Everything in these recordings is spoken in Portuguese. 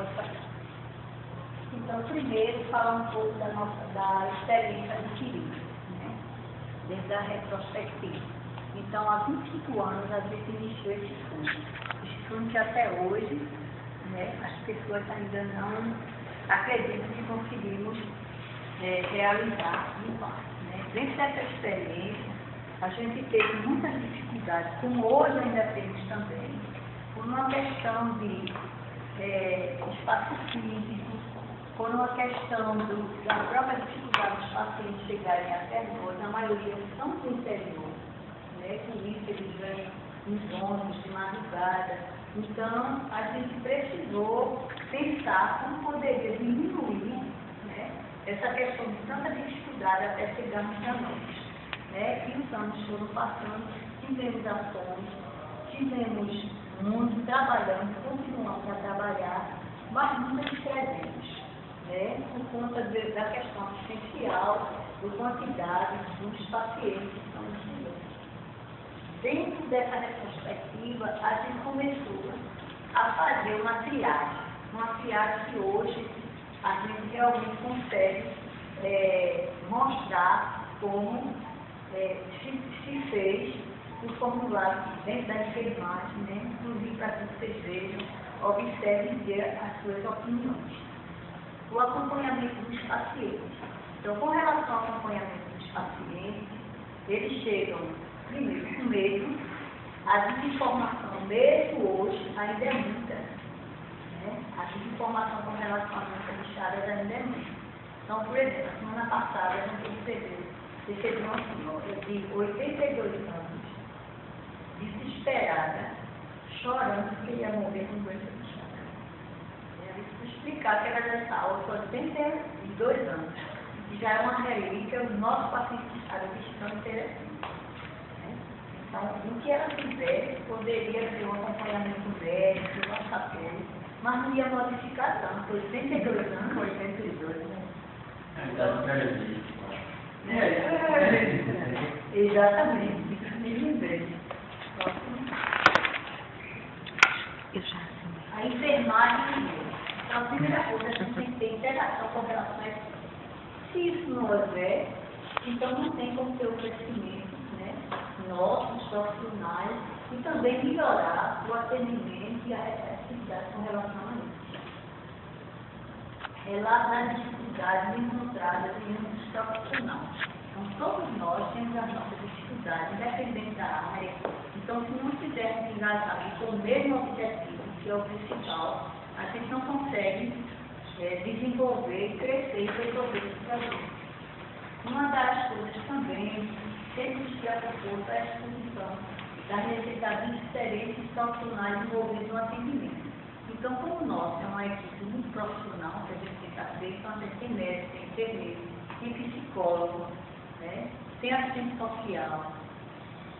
Pode falar. Então, primeiro, falar um pouco da experiência adquirida, né? Desde a retrospectiva. Então, há 25 anos, a gente iniciou esse estudo que até hoje, né, as pessoas ainda não acreditam que conseguimos realizar no parque, né? Dentro dessa experiência, a gente teve muitas dificuldades, como hoje ainda temos também, por uma questão de espaço físico, por uma questão da própria dificuldade dos pacientes chegarem até nós, a maioria são do interior, né? Com isso eles vêm nos ônibus de madrugada. Então, a gente precisou pensar como poderia diminuir, né, essa questão de tanta dificuldade até chegarmos a nós. Né? E os anos foram passando, tivemos ações, tivemos muito, trabalhando, continuamos a trabalhar, mas nunca escrevemos, né? Por conta da questão assistencial, da quantidade dos pacientes que estão doentes. Dentro dessa retrospectiva, a gente começou a fazer uma triagem que hoje a gente realmente consegue mostrar como se fez o formulário dentro da enfermagem, né? Inclusive para que vocês vejam, observem e dê as suas opiniões. O acompanhamento dos pacientes. Então, com relação ao acompanhamento dos pacientes, eles chegam, primeiro, com medo, a desinformação, mesmo hoje, ainda é muita. Né? A desinformação com relação à doença de Chagas ainda é muita. Então, por exemplo, a semana passada, a gente recebeu uma senhora de 82 anos, desesperada, chorando que ia morrer com doença de Chagas. Ela explicar que ela já está aos 82 anos, que já é uma relíquia, o nosso paciente de Chagas estão interessando. Então, o que ela fizesse poderia ter um acompanhamento médico, nosso apoio, mas não ia modificar tanto. 82 anos, 82, né? Exatamente, a enfermagem, então, a primeira coisa, a gente tem que ter interação com relação a isso. Se isso não houver, então não tem como ter o crescimento, né, nossos profissionais, e também melhorar o atendimento e a receptividade com relação a isso. Relato das dificuldades encontradas em um profissionais. Então, todos nós temos as nossas dificuldades, independente da área. Então, se não tivermos engajamento com o mesmo objetivo, que é o principal, a gente não consegue desenvolver, crescer e resolver esse problema. Uma das coisas também, sempre se preocupou é a exposição das necessidades de diferentes profissionais envolvidos no atendimento. Então, como nós é uma equipe muito profissional, que a gente tem que ter, então a gente tem médico, tem enfermeiro, tem psicólogo, né? Tem assistente social.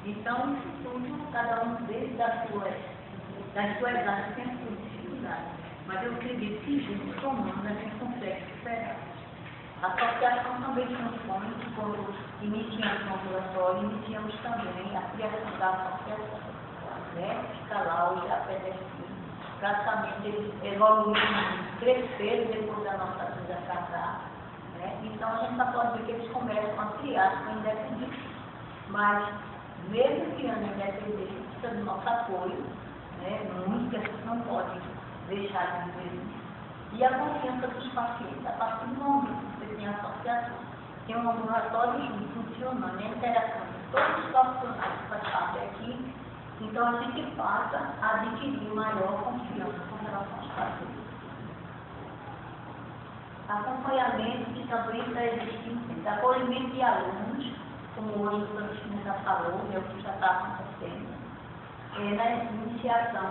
Então, isso tudo, cada um deles das suas áreas tem as suas dificuldades. Mas eu acredito que juntos, somando, a gente consegue superar. A associação também transpõe, quando iniciamos o ambulatório, iniciamos também a criação da associação, né? Fica lá hoje a pedestre. Praticamente eles evoluíram, cresceram depois da nossa vida casar, né? Então a gente já pode ver que eles começam a criar com independência. Mas, mesmo criando independência, precisa do nosso apoio, né? Muitas pessoas não podem deixar de viver isso. E a confiança dos pacientes, a partir do momento que você tem a associação, tem um ambulatório funcionando, a interação de todos os profissionais que fazem parte aqui, então a gente passa a adquirir maior confiança com relação aos pacientes. Acompanhamento que também está existindo, acolhimento de alunos, como hoje o doutor Cristina já falou, é o que já está acontecendo, na iniciação,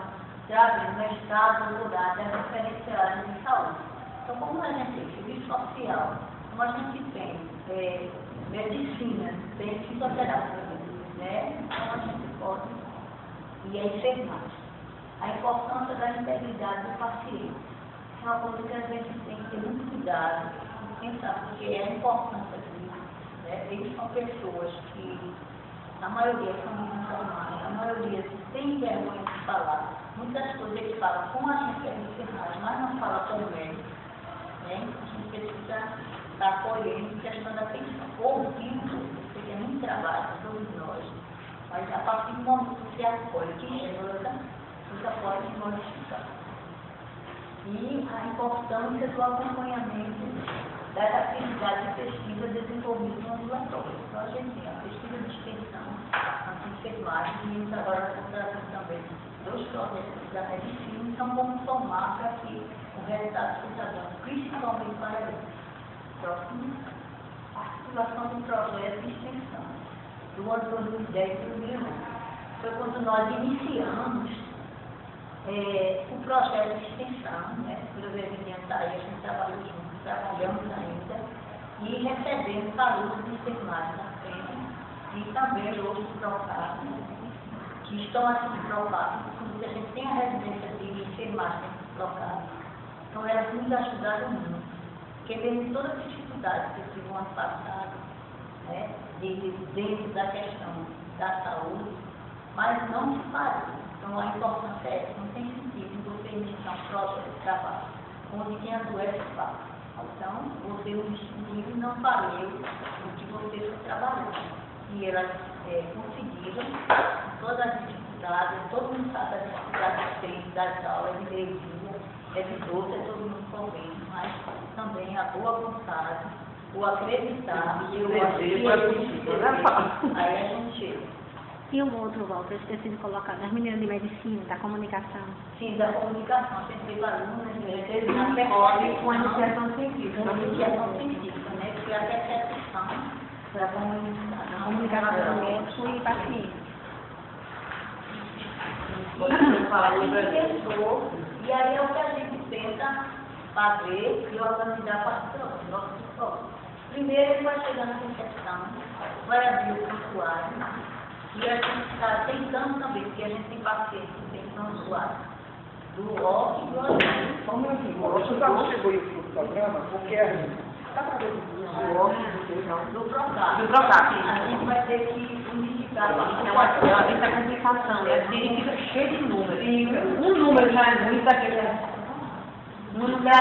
trazendo mestrado, doutorado, as diferentes áreas de saúde. Então, como a gente tem serviço social, como a gente tem medicina, tem fisioterapia, né? Então a gente pode. E a enfermagem. A importância da integridade do paciente. É uma coisa que a gente tem que ter muito cuidado de pensar, porque é a importância disso. Né? Eles são pessoas que, a maioria são desinformadas, a maioria tem vergonha de falar. Muitas coisas eles falam com a gente que é enfermagem, mas não falam médico, né? A gente precisa estar colhendo a questão da pensão. Ouvindo, seria muito trabalho para todos nós, mas a partir do momento que você acolhe, que chega, você pode modificar. E a importância do acompanhamento das atividades de pesquisa desenvolvidas no ambulatório. Então, a gente tem a pesquisa de extensão, a enfermagem, e agora estamos trazendo também 2 projetos da medicina, então vamos somar para que o resultado seja bom, principalmente para eles. Próximo, articulação do projeto de extensão. Do ano 2010 e 2011. Foi quando nós iniciamos o projeto de extensão, né? Por eu adiantar, a gente trabalhou juntos, trabalhamos ainda, e recebemos alunos de enfermagem na frente, e também outros trocados, que estão aqui trocados, porque a gente tem a residência de enfermagem trocada. Então, elas nos ajudaram muito, porque mesmo todas as dificuldades que eu tive no ano passado, né, dentro da questão da saúde, mas não se parou. Então, a importância é essa, não tem sentido você iniciar um projeto de trabalho onde quem adoece faz. Então, você o distinguiu e não valeu o que você foi trabalhando. E elas conseguiram, todas as dificuldades, todo mundo sabe das dificuldades que tem das aulas, de leitura, de outras, todo mundo convém, mas também a boa vontade, o acreditar, e eu acho que aí a gente chega. E um outro, Walter, eu esqueci de colocar, das meninas de medicina, da comunicação. Sim, da comunicação, você teve alunos, na escola com iniciação científica. Com iniciação científica, né? Que foi a percepção da comunicação médico e paciente. E aí é o que a gente tenta fazer e organizar para os nossos psicólogos. Primeiro, ele vai chegar na recepção, vai abrir o prontuário. E a gente está tentando também, porque a gente tem pacientes que são usuários do OC e do OC. Só um minutinho, você já distribuiu o programa, porque está fazendo do PROCAP. Do PROCAP. A gente vai ter que unificar. Essa complicação, né? Porque ele fica cheio de números. Um número já é muito daquele. Um número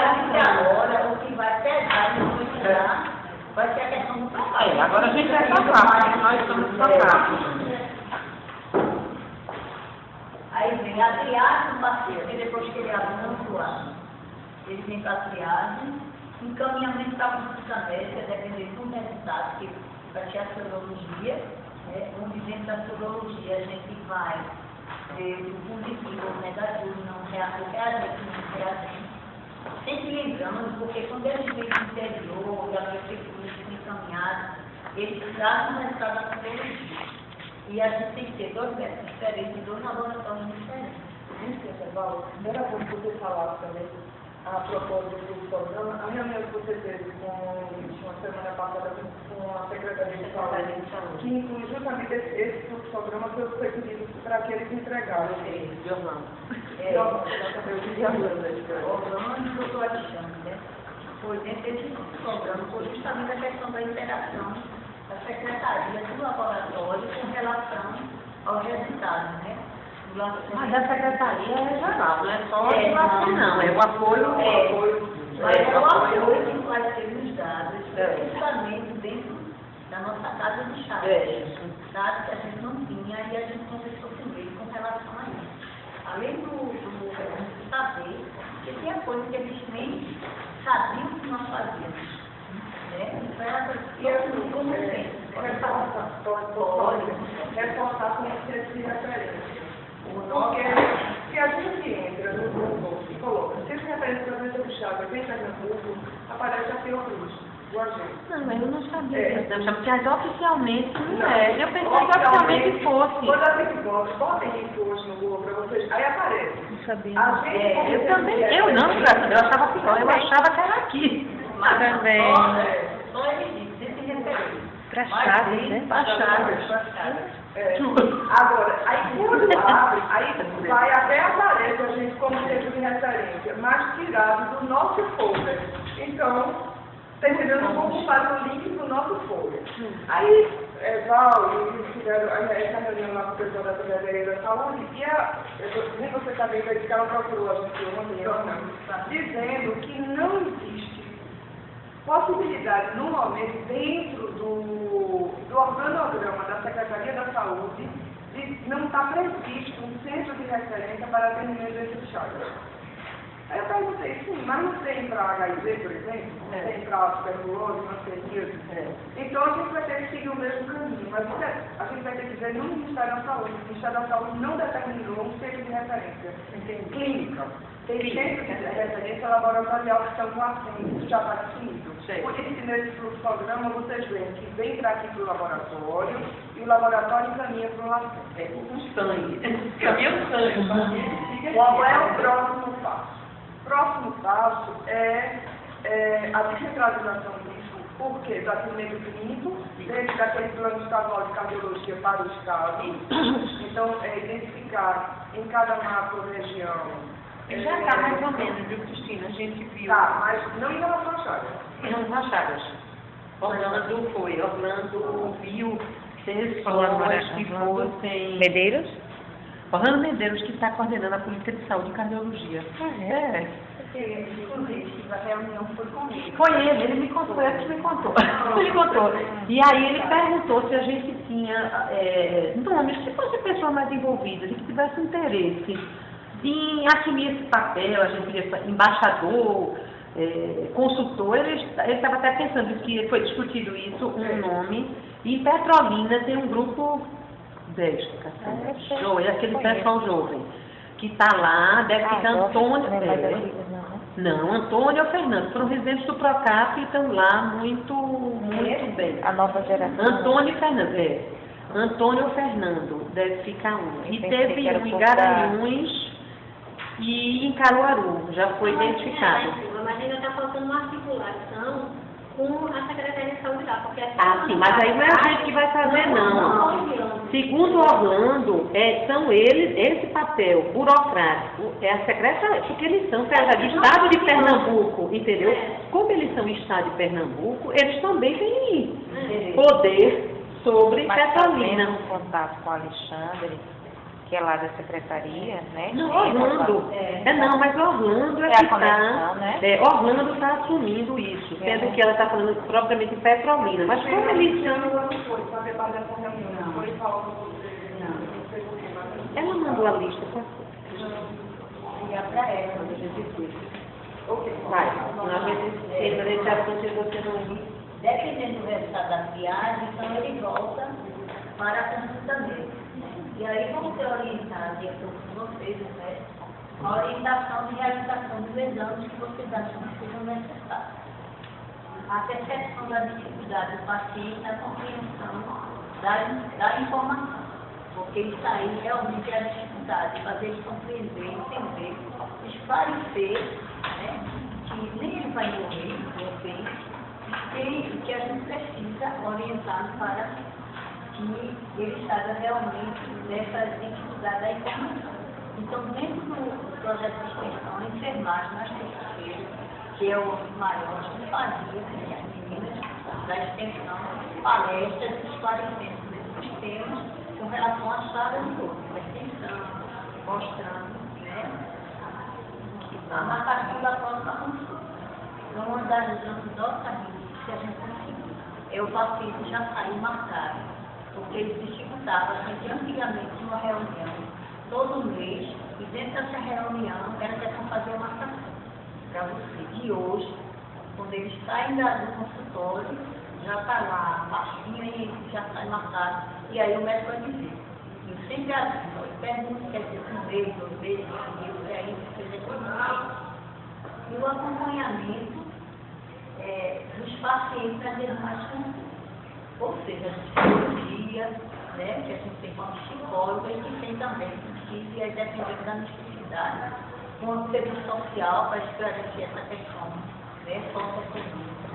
agora, o que vai pesar e modificar vai ser a questão do PROCAP. Agora a gente vai trocar, nós estamos trocados. Aí vem a triagem do paciente, depois que ele avança, ele vem para a triagem, encaminhamento para a consulta médica, dependendo do resultado, que vai ter a sorologia, né? Onde dentro da sorologia a gente vai ver o positivo ou negativo, não reagente, não reagente. Sempre lembrando, porque quando eles vêm do interior, da prefeitura, que encaminhado, eles trazem o resultado da sorologia. E a gente tem que ter 2 métodos diferentes e 2 laboratórios diferentes. Val, a primeira coisa que você falava também, a propósito do programa, a reunião que você teve com uma semana passada com a Secretaria de Saúde, que inclui justamente esse programa que eu foi pedido para que eles entregaram. Orlando e o doutor Alexandre, né? Foi dentro desse programa, foi justamente a questão da interação da Secretaria do Laboratório com relação aos resultados, né? Mas a Secretaria é regional, não é só de vacina, não. É o apoio. Mas é o apoio que vai ser nos dados, justamente dentro da nossa casa de chá. Dados que a gente não tinha e a gente conversou com ele com relação a isso. Além do saber, que tinha coisa que eles nem sabiam que nós fazíamos. Reforçar com esse referência. Porque se a gente entra no Google e coloca, se esse referência para a do Chagas vem no Google, aparece a Fiocruz, do agente. Não, mas eu não sabia. Mas oficialmente não é. Eu pensei que oficialmente fosse. Quando a gente bota, botem isso hoje no Google para vocês, aí aparece. Não sabia. Eu também. Eu não, eu achava pior, eu achava que era aqui. Mas também. Só ele disse, esse referência. Para Chaves, né? Para Chaves. Agora, aí quando abre, aí vai até aparece a gente como centro de referência, mas tirado do nosso folder. Então, tá entendendo? Eu vou ocupar o link do nosso folder. Aí, Val, eles fizeram essa reunião lá com o pessoal da Secretaria da Saúde e nem você também vai dizer que ela procurou a gente ontem, dizendo que não existe possibilidade, no momento, dentro do organograma da Secretaria da Saúde, de não estar previsto um centro de referência para atendimento desses chagas. Aí eu perguntei, sim, mas não tem para HIV, por exemplo? Não tem para tuberculose, não tem isso? Então a gente vai ter que seguir o mesmo caminho, mas a gente vai ter que dizer no Ministério da Saúde. O Ministério da Saúde não determinou um centro de referência clínica. Tem centro de referência laboratorial que estão com assento, isso já está definido. Por isso que nesse programa vocês veem que vem para aqui para o laboratório e o laboratório encaminha para o assento. É um sangue. Caminha o sangue. Qual é o próximo passo? O próximo passo é a descentralização disso, porque do atendimento clínico, dentro daquele plano estadual de cardiologia para o Estado. Então, identificar em cada macro-região. Já está mais ou menos, viu, Cristina? A gente viu. Tá, mas não em relação a chagas. Não as chagas. Orlando viu Pessoas que fossem... Medeiros? Orlando Medeiros, que está coordenando a política de saúde e cardiologia. Inclusive, a reunião foi comigo. Foi ele me contou, ele que me contou. Ele contou. E aí ele perguntou se a gente tinha nomes, se fossem pessoas mais envolvidas e que tivessem interesse em assumir esse papel, a gente queria embaixador, consultor, ele estava até pensando que foi discutido isso, um nome, e em Petrolina tem um grupo aquele pessoal jovem, que está lá, deve ficar Antônio. Não, Antônio ou Fernando, foram residentes do Procap e estão lá muito bem. A nova geração. Antônio e Fernando, Antônio ou Fernando, deve ficar um. E teve um em Garanhuns e em Caruaru, já foi identificado. Mas ainda está faltando uma articulação com a Secretaria de Saúde lá, porque sim, mas aí não é a gente que vai fazer, não. Segundo Orlando, são eles, esse papel burocrático, é a secretaria, porque eles são do Estado de Pernambuco, entendeu? Como eles são Estado de Pernambuco, eles também têm poder sobre Petrolina. Um contato com o Alexandre, que é lá da secretaria, né? Não, Orlando. Mas Orlando é que está. Né? Orlando está assumindo isso, sendo que ela está falando propriamente em Petrolina. Mas como eles chamam. Ela mandou a lista, E para ela, do GTC. vai. A gente já você não. Dependendo do resultado da viagem, então ele volta para a consulta dele. E aí vamos ser orientados, de acordo com vocês, né? A orientação de realização dos exames que vocês acham que sejam necessários. A percepção da dificuldade do paciente na compreensão da informação. Porque isso aí realmente é a dificuldade de fazer ele compreender, entender, esclarecer, né? Que nem ele vai morrer, de repente, e que a gente precisa orientar para que ele saiba realmente dessa dificuldade da informação. Então, dentro do projeto de extensão, a enfermagem nas terças-feiras, que é o maior que fazia, né, as meninas da extensão, palestras esclarecendo esses temas com relação às chagas do corpo, da extensão, mostrando, né, a marcação da próxima consulta. Então, uma das nossas que a gente conseguiu é o paciente já sair marcado, porque eles dificultavam. A gente antigamente tinha uma reunião todo mês, e dentro dessa reunião era questão de fazer a marcação para você. E hoje, quando eles saem do consultório, já está lá a pastinha e já sai marcado, e aí o médico vai dizer. Eu sempre aviso, eu pergunto, quer dizer, um mês, 2 meses, e aí você depois. E o acompanhamento dos pacientes para ter mais consulta. Ou seja, a psicologia, né, que a gente tem como psicóloga e que tem também, que é dependendo da necessidade, um serviço social para esclarecer essa questão, né, socioeconômica.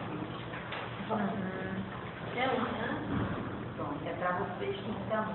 Pronto, é para vocês que estão.